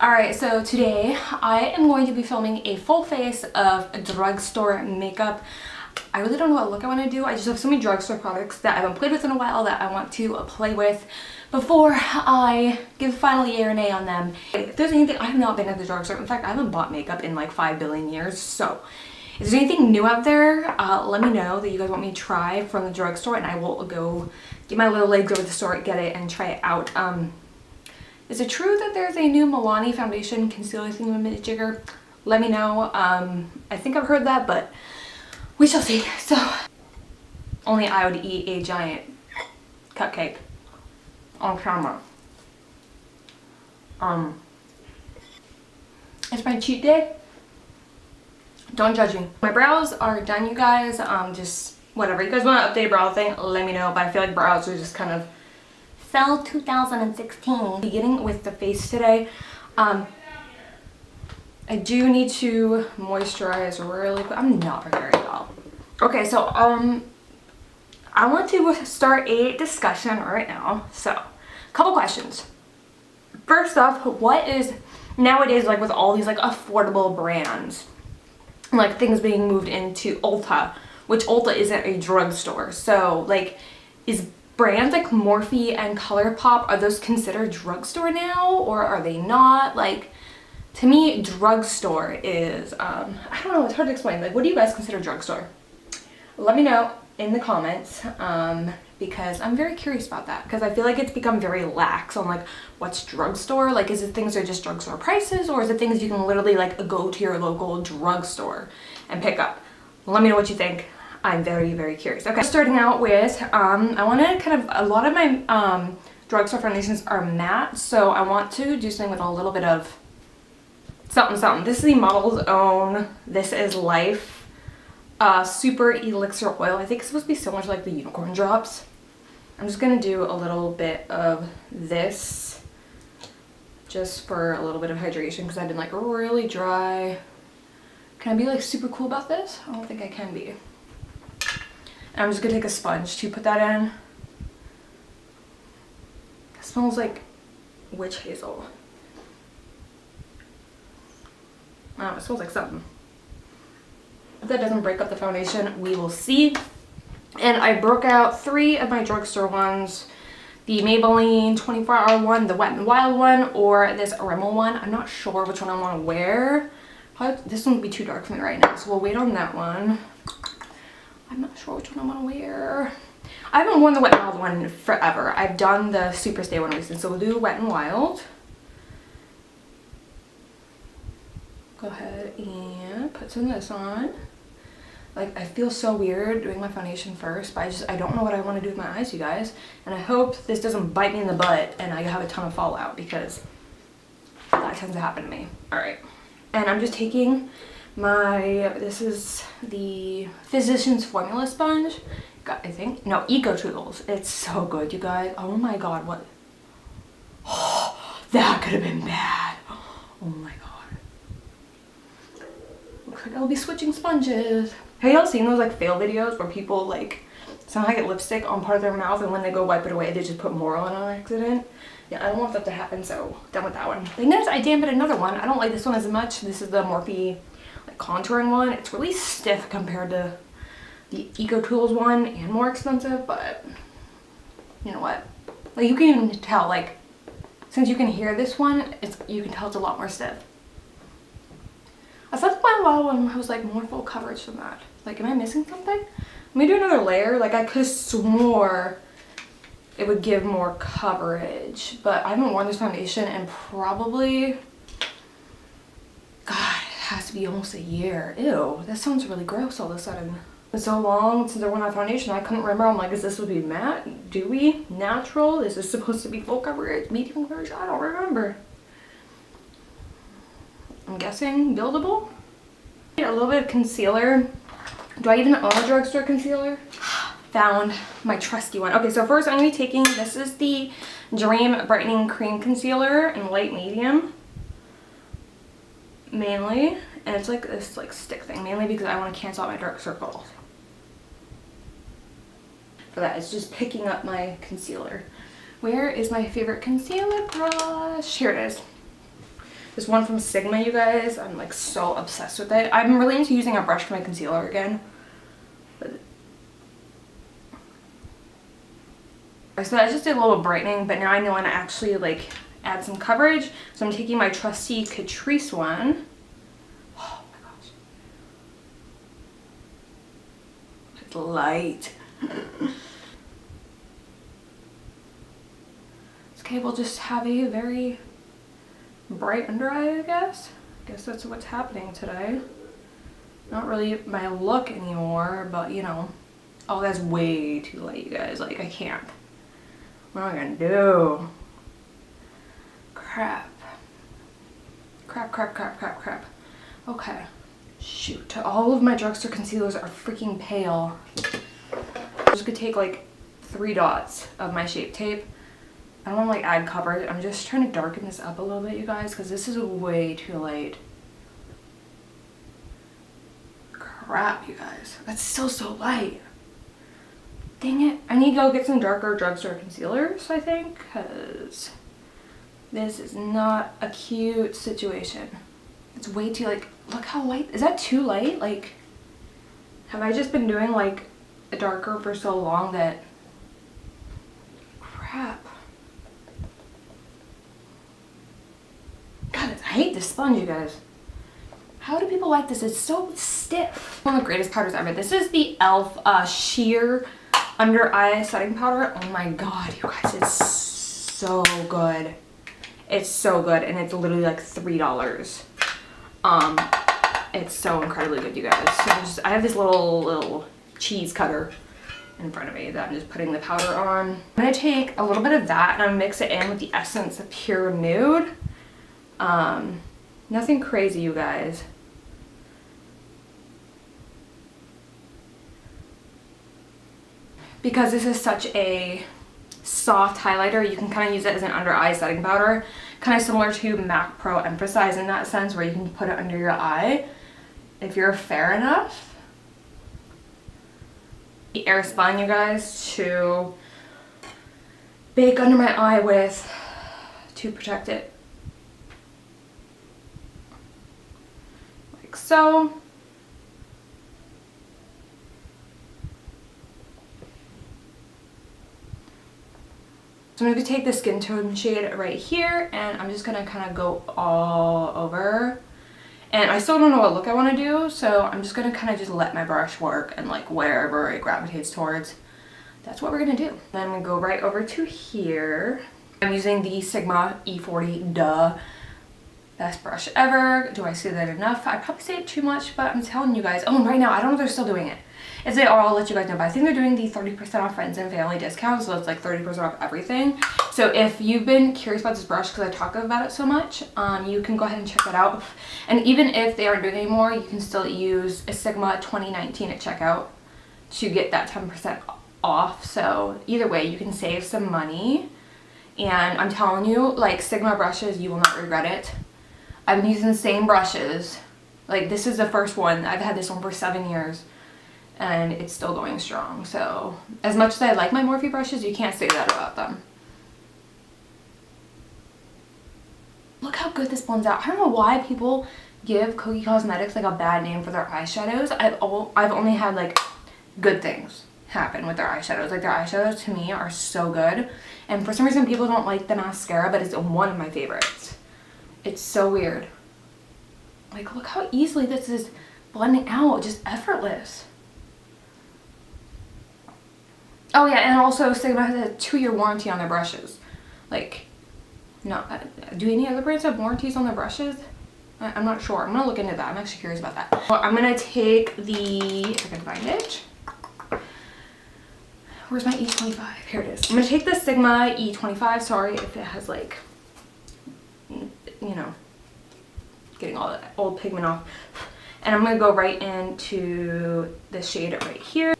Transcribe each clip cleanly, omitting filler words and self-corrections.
Alright, so today I am going to be filming a full face of drugstore makeup. I really don't know what look I want to do. I just have so many drugstore products that I haven't played with in a while that I want to play with before I give final yay or nay on them. If there's anything, I have not been at the drugstore. In fact, I haven't bought makeup in like 5 billion years. So if there's anything new out there, let me know that you guys want me to try from the drugstore and I will go get my little legs over the store, get it, and try it out. Is it true that there's a new Milani foundation concealer thingamajigger? Let me know. I think I've heard that, but we shall see. So, only I would eat a giant cupcake on camera. It's my cheat day. Don't judge me. My brows are done, you guys. Just whatever. You guys want to update a brow thing? Let me know. But I feel like brows are just kind of fell 2016. Beginning with the face today. I do need to moisturize really quick. I'm not prepared at all. Okay, so I want to start a discussion right now. So, a couple questions. First off, what is nowadays, like with all these like affordable brands, like things being moved into Ulta, which Ulta isn't a drugstore. So like, is brands like Morphe and ColourPop, are those considered drugstore now, or are they not? Like, to me, drugstore is, I don't know, it's hard to explain. Like, what do you guys consider drugstore? Let me know in the comments, because I'm very curious about that, because I feel like it's become very lax on like, what's drugstore? Like, is it things that are just drugstore prices, or is it things you can literally like go to your local drugstore and pick up? Let me know what you think. I'm very, very curious. Okay, starting out with, I want to kind of, a lot of my drugstore foundations are matte, so I want to do something with a little bit of something, something. This is the Model's Own, This Is Life, Super Elixir Oil. I think it's supposed to be so much like the unicorn drops. I'm just going to do a little bit of this, just for a little bit of hydration, because I've been like really dry. Can I be like super cool about this? I don't think I can be. And I'm just gonna take a sponge to put that in. It smells like witch hazel. I don't know, it smells like something. If that doesn't break up the foundation, we will see. And I broke out 3 of my drugstore ones. The Maybelline 24-hour one, the Wet n Wild one, or this Rimmel one. I'm not sure which one I want to wear. Probably, this one would be too dark for me right now, so we'll wait on that one. I'm not sure which one I want to wear. I haven't worn the Wet n Wild one forever. I've done the Super Stay one recently, so we'll do Wet n Wild. Go ahead and put some of this on. Like, I feel so weird doing my foundation first, but I don't know what I want to do with my eyes, you guys. And I hope this doesn't bite me in the butt and I have a ton of fallout, because that tends to happen to me. Alright. And I'm just taking this is the Physicians Formula Sponge. I think, no, Eco Tools. It's so good, you guys. Oh my god, what? Oh, that could have been bad. Oh my god. Looks like I'll be switching sponges. Have y'all seen those like fail videos where people like somehow get lipstick on part of their mouth and when they go wipe it away they just put more on accident? Yeah, I don't want that to happen, so done with that one. But notice I dampened another one. I don't like this one as much. This is the Morphe like contouring one. It's really stiff compared to the Eco Tools one and more expensive, but you know what? Like, you can even tell, like, since you can hear this one, you can tell it's a lot more stiff. I thought the Wet n Wild one was like more full coverage than that. Like, am I missing something? Let me do another layer. Like, I could have swore it would give more coverage, but I haven't worn this foundation in probably, God, it has to be almost a year. Ew, that sounds really gross all of a sudden. It's so long since I wore my foundation, I couldn't remember. I'm like, is this supposed to be matte, dewy, natural? Is this supposed to be full coverage, medium coverage? I don't remember. I'm guessing buildable? A little bit of concealer. Do I even own a drugstore concealer? Found my trusty one. Okay, so first I'm going to be taking, this is the Dream Brightening Cream Concealer in light medium. Mainly. And it's like this like stick thing. Mainly because I want to cancel out my dark circles. For that, it's just picking up my concealer. Where is my favorite concealer brush? Here it is. This one from Sigma, you guys. I'm like so obsessed with it. I'm really into using a brush for my concealer again. So I just did a little brightening, but now I want to actually like add some coverage. So I'm taking my trusty Catrice one. Oh my gosh. It's light. Okay, we'll just have a very bright under eye, I guess. I guess that's what's happening today. Not really my look anymore, but you know. Oh, that's way too light, you guys. Like, I can't. What am I gonna do? Crap. Crap. Okay. Shoot. All of my drugstore concealers are freaking pale. I'm just gonna take like 3 dots of my Shape Tape. I don't want to like add coverage. I'm just trying to darken this up a little bit, you guys, because this is way too light. Crap, you guys. That's still so light. Dang it. I need to go get some darker drugstore concealers, I think, because this is not a cute situation. It's way too, like, look how light. Is that too light? Like, have I just been doing like a darker for so long that, crap. God, I hate this sponge, you guys. How do people like this? It's so stiff. One of the greatest powders ever. This is the e.l.f. Sheer Undereye setting powder. Oh my god, you guys, it's so good. It's so good, and it's literally like $3. It's so incredibly good, you guys. So I have this little cheese cutter in front of me that I'm just putting the powder on. I'm gonna take a little bit of that and I'm gonna mix it in with the Essence of Pure Nude. Nothing crazy, you guys. Because this is such a soft highlighter, you can kind of use it as an under eye setting powder, kind of similar to MAC Pro Emphasize in that sense, where you can put it under your eye if you're fair enough. The Airspun, you guys, to bake under my eye with to protect it. Like so. So I'm going to take the skin tone shade right here and I'm just going to kind of go all over. And I still don't know what look I want to do, so I'm just going to kind of just let my brush work and like wherever it gravitates towards, that's what we're going to do. Then I'm going to go right over to here. I'm using the Sigma E40, duh. Best brush ever. Do I say that enough? I probably say it too much, but I'm telling you guys. Oh, right now, I don't know if they're still doing it. If they are, I'll let you guys know, but I think they're doing the 30% off friends and family discount, so it's like 30% off everything. So if you've been curious about this brush because I talk about it so much, you can go ahead and check that out. And even if they aren't doing it anymore, you can still use a Sigma 2019 at checkout to get that 10% off. So either way, you can save some money. And I'm telling you, like Sigma brushes, you will not regret it. I've been using the same brushes. Like this is the first one. I've had this one for 7 years. And it's still going strong. So as much as I like my Morphe brushes, you can't say that about them. Look how good this blends out. I don't know why people give Kokie Cosmetics like a bad name for their eyeshadows. I've only had like good things happen with their eyeshadows. Like their eyeshadows to me are so good. And for some reason people don't like the mascara, but it's one of my favorites. It's so weird. Like look how easily this is blending out, just effortless. Oh yeah, and also Sigma has a 2-year warranty on their brushes. Like, no, do any other brands have warranties on their brushes? I'm not sure. I'm gonna look into that. I'm actually curious about that. Well, I'm gonna take the, if I can find it. Where's my E25? Here it is. I'm gonna take the Sigma E25. Sorry if it has like, you know, getting all that old pigment off. And I'm gonna go right into the shade right here.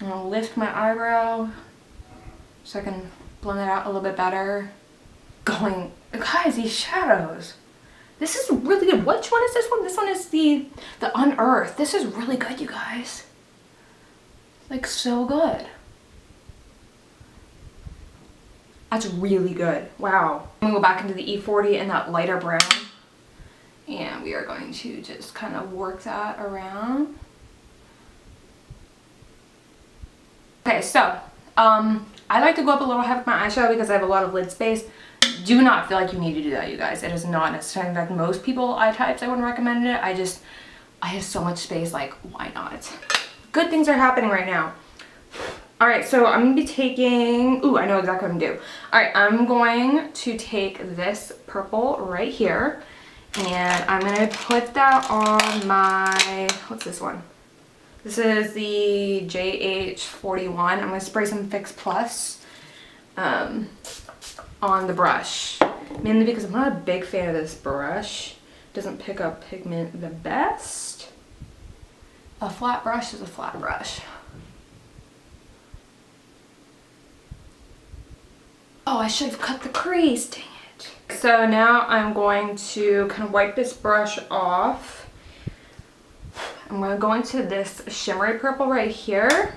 I'm gonna lift my eyebrow so I can blend it out a little bit better. Guys, these shadows. This is really good. Which one is this one? This one is the Unearth. This is really good, you guys. Like so good. That's really good. Wow. I'm gonna go back into the E40 and that lighter brown. And we are going to just kind of work that around. Okay, so I like to go up a little high with my eyeshadow because I have a lot of lid space. Do not feel like you need to do that, you guys. It is not necessary. In fact, most people eye types, I wouldn't recommend it. I have so much space, like, why not? Good things are happening right now. All right, so I'm gonna be taking, ooh, I know exactly what I'm gonna do. All right, I'm going to take this purple right here, and I'm gonna put that on my, what's this one? This is the JH41. I'm gonna spray some Fix Plus on the brush, mainly because I'm not a big fan of this brush. It doesn't pick up pigment the best. A flat brush is a flat brush. Oh, I should have cut the crease, dang it. So now I'm going to kind of wipe this brush off. I'm going to go into this shimmery purple right here.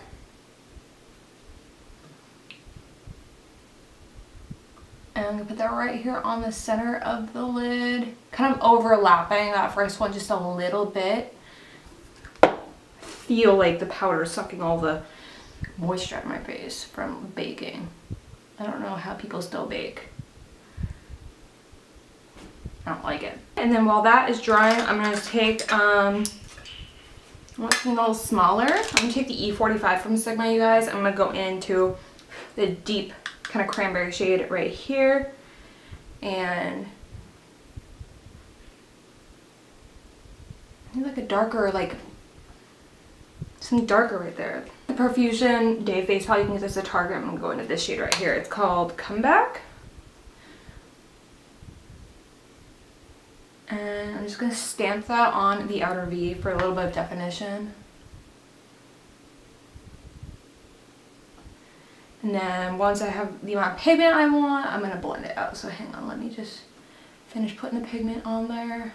And I'm going to put that right here on the center of the lid. Kind of overlapping that first one just a little bit. Feel like the powder sucking all the moisture out of my face from baking. I don't know how people still bake. I don't like it. And then while that is drying, I'm going to take, I want something a little smaller. I'm going to take the E45 from Sigma, you guys. I'm going to go into the deep kind of cranberry shade right here. And I need like a darker, like, some darker right there. The Profusion Day Face Palette, you can get this at Target. I'm going to go into this shade right here. It's called Comeback. And I'm just going to stamp that on the outer V for a little bit of definition. And then once I have the amount of pigment I want, I'm going to blend it out. So hang on, let me just finish putting the pigment on there.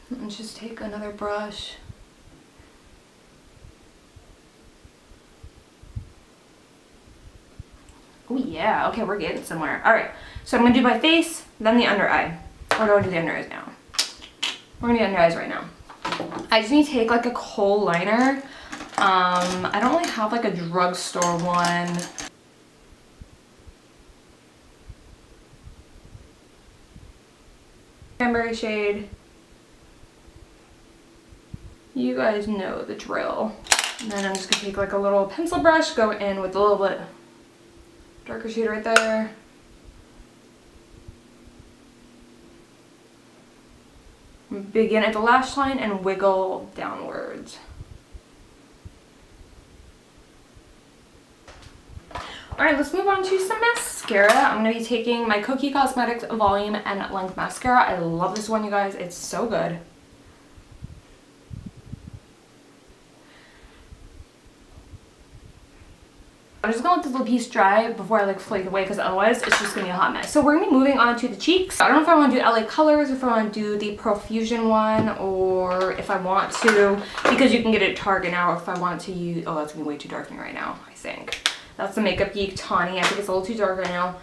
And just take another brush. Oh yeah, okay, we're getting somewhere. All right, so I'm gonna do my face, then the under eye. Or do I do the under eyes now? We're gonna do under eyes right now. I just need to take like a kohl liner. I don't really have like a drugstore one. Cranberry shade. You guys know the drill. And then I'm just gonna take like a little pencil brush, go in with a little bit darker shade right there. Begin at the lash line and wiggle downwards. Alright, let's move on to some mascara. I'm going to be taking my Kokie Cosmetics Volume and Length Mascara. I love this one, you guys. It's so good. I'm just gonna let the little piece dry before I like flake it away because otherwise it's just gonna be a hot mess. So we're gonna be moving on to the cheeks. I don't know if I want to do LA Colors, if I want to do the Profusion one, or if I want to, because you can get it at Target now, or if I want to use, oh that's gonna be way too dark for me right now, I think. That's the Makeup Geek Tawny. I think it's a little too dark right now.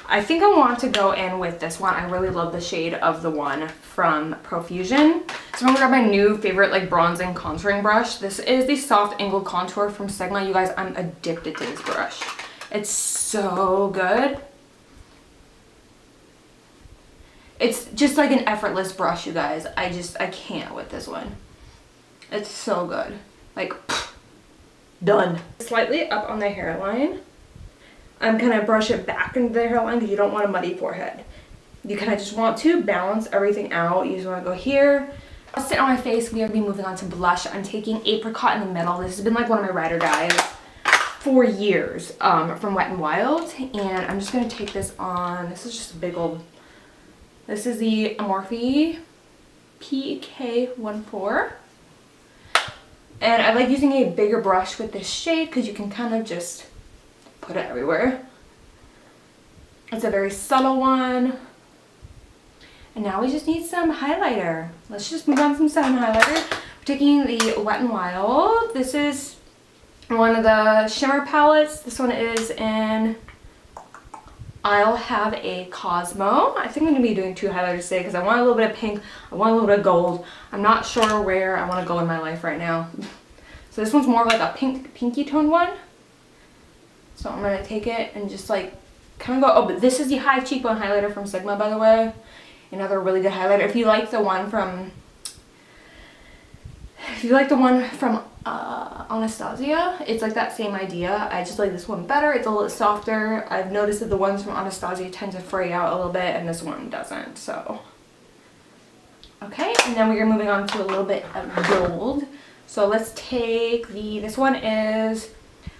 I think I want to go in with this one. I really love the shade of the one from Profusion. So I'm gonna grab my new favorite like bronzing contouring brush. This is the Soft Angle Contour from Sigma. You guys, I'm addicted to this brush. It's so good. It's just like an effortless brush, you guys. I can't with this one. It's so good. Like, pff, done. Slightly up on the hairline. I'm gonna brush it back into the hairline because you don't want a muddy forehead. You kind of just want to balance everything out. You just want to go here. I'll sit on my face. We are going to be moving on to blush. I'm taking Apricot in the middle. This has been like one of my ride or dies for years from Wet n Wild. And I'm just going to take this on. This is just a big old, this is the Morphe PK14. And I like using a bigger brush with this shade because you can kind of just put it everywhere. It's a very subtle one. And now we just need some highlighter. Let's just move on to some highlighter. We're taking the Wet n Wild. This is one of the shimmer palettes. This one is in I'll have a Cosmo. I think I'm going to be doing 2 highlighters today because I want a little bit of pink. I want a little bit of gold. I'm not sure where I want to go in my life right now. So this one's more of like a pinky toned one. So I'm going to take it and just like kind of go. Oh, but this is the high cheekbone highlighter from Sigma, by the way. Another really good highlighter. If you like the one from Anastasia, it's like that same idea. I just like this one better. It's a little softer. I've noticed that the ones from Anastasia tend to fray out a little bit and this one doesn't. So okay, and then we're moving on to a little bit of gold. So let's take this one is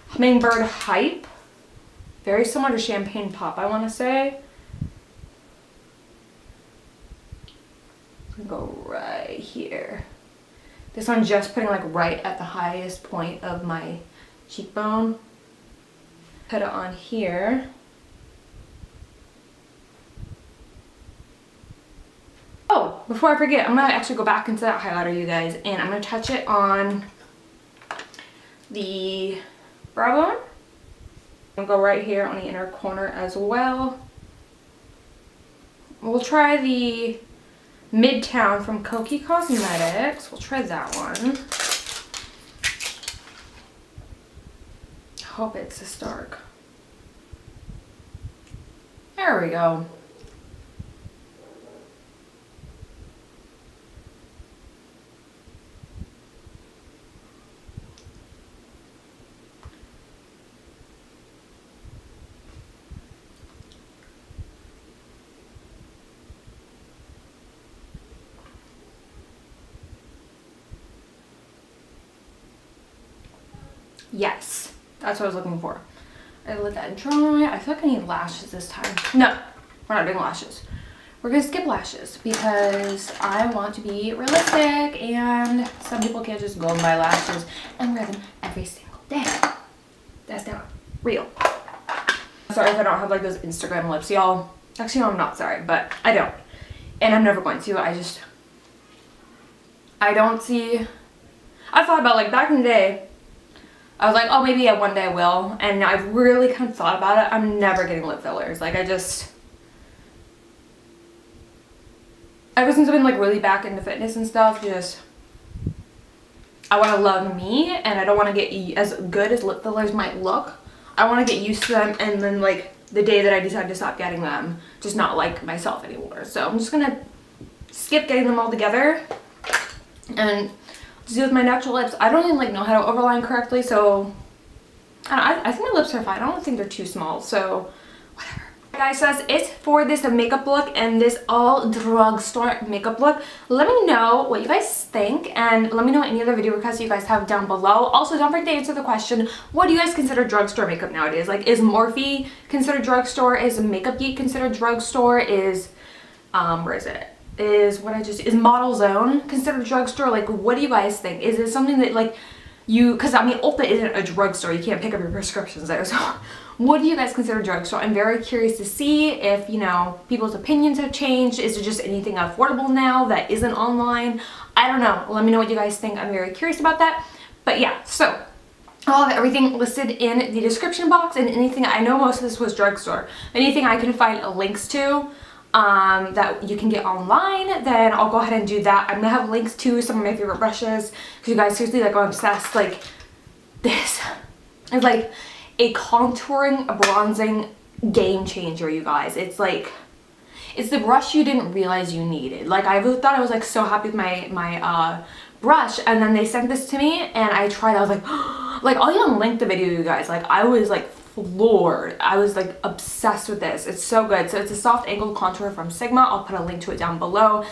Hummingbird Hype. Very similar to Champagne Pop, I want to say. Go right here. This one just putting like right at the highest point of my cheekbone. Put it on here. Oh, before I forget, I'm gonna actually go back into that highlighter, you guys, and I'm gonna touch it on the brow bone. I'm gonna go right here on the inner corner as well. We'll try the Midtown from Kokie Cosmetics. We'll try that one. I hope it's this dark. There we go. Yes, that's what I was looking for. I let that dry. I feel like I need lashes this time. No, we're not doing lashes. We're gonna skip lashes because I want to be realistic and some people can't just go and buy lashes and wear them every single day. That's not real. Sorry if I don't have like those Instagram lips, y'all. Actually, no, I'm not sorry, but I don't. And I'm never going to. I don't see. I thought about like back in the day, I was like, oh, maybe one day I will. And I've really kind of thought about it. I'm never getting lip fillers. Like, ever since I've been like really back into fitness and stuff, I want to love me and I don't want to get as good as lip fillers might look. I want to get used to them and then like the day that I decide to stop getting them, just not like myself anymore. So I'm just going to skip getting them all together and do with my natural lips. I don't even like know how to overline correctly, so I think my lips are fine. I don't think they're too small, so whatever. Guys, so that's it for this makeup look and this all drugstore makeup look. Let me know what you guys think and let me know any other video requests you guys have down below. Also, don't forget to answer the question, what do you guys consider drugstore makeup nowadays? Like, is Morphe considered drugstore? Is Makeup Geek considered drugstore? Is where is it? Is Model Zone considered drugstore? Like, what do you guys think? Is it something that like because I mean Ulta isn't a drugstore, you can't pick up your prescriptions there, so what do you guys consider drugstore? I'm very curious to see if, you know, people's opinions have changed. Is it just anything affordable now that isn't online? I don't know. Let me know what you guys think. I'm very curious about that. But yeah, so I'll have everything listed in the description box, and anything, I know most of this was drugstore, anything I can find links to that you can get online, then I'll go ahead and do that. I'm gonna have links to some of my favorite brushes because you guys, seriously, like, I'm obsessed. Like, this is like a contouring, bronzing game changer, you guys. It's like, it's the brush you didn't realize you needed. Like, I thought I was like so happy with my brush, and then they sent this to me and I tried. I was like, like, I'll even link the video, you guys. Like, I was like floored. I was like obsessed with this. It's so good. So it's a soft angled contour from Sigma. I'll put a link to it down below.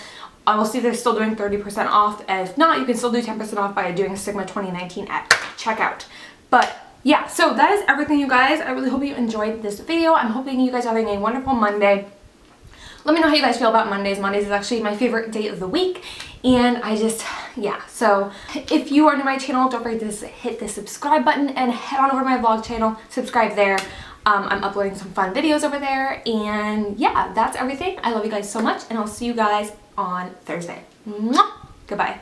I will see if they're still doing 30% off. And if not, you can still do 10% off by doing Sigma 2019 at checkout. But yeah, so that is everything, you guys. I really hope you enjoyed this video. I'm hoping you guys are having a wonderful Monday. Let me know how you guys feel about Mondays. Mondays is actually my favorite day of the week. And yeah. So if you are new to my channel, don't forget to hit the subscribe button and head on over to my vlog channel. Subscribe there. I'm uploading some fun videos over there. And yeah, that's everything. I love you guys so much. And I'll see you guys on Thursday. Mwah! Goodbye.